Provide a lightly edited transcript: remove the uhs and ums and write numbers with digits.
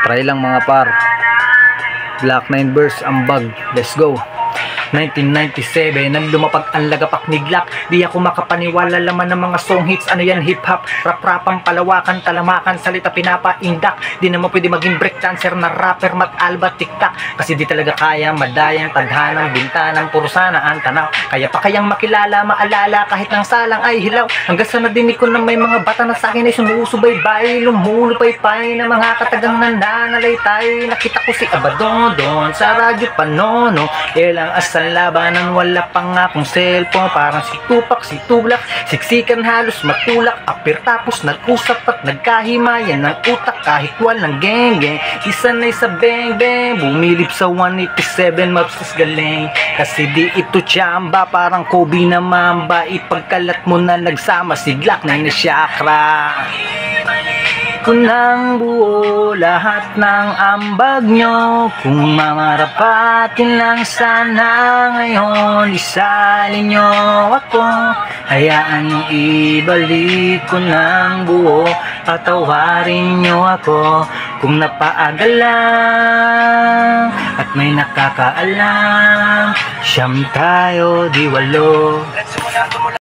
Try lang mga par. Black 9 verse ambag. Let's go. 1997 nang lumapag ang lagapak ni Glock. Di ako makapaniwala, laman ng mga song hits. Ano yan, hip hop, rap-rapang palawakan, talamakan, salita pinapaindak. Di naman pwede maging break dancer na rapper, mat-alba, tiktak. Kasi di talaga kaya madayang tadhanang bintanang puro sana ang tanaw. Kaya pa kayang makilala, maalala kahit ng salang ay hilaw. Hanggang sa nadinig ko na may mga bata na sa akin ay sumusubaybay, lumulupay-pay na mga katagang nananalaytay. Nakita ko si Abadon sa radyo Panono, ilang sa labanan, wala pa nga akong cellphone. Parang si Tupac, si Tuglak, siksikan halos matulak. Apir tapos nag-usap at nagkahimayan ng utak kahit walang geng-geng. Isanay sa beng-beng, bumilip sa 187 mapsas galing. Kasi di ito tsamba, parang Kobe na Mamba. Ipagkalat mo na nagsama si Glock na nasyakra. Kunang buo lahat ng ambag nyo, kung mamarapatin lang sana ngayon, isalin nyo ako. Hayaan nyo ibalik ko ng buo, patawarin nyo ako kung napaagal lang at may nakakaalam. Siyam tayo di walo.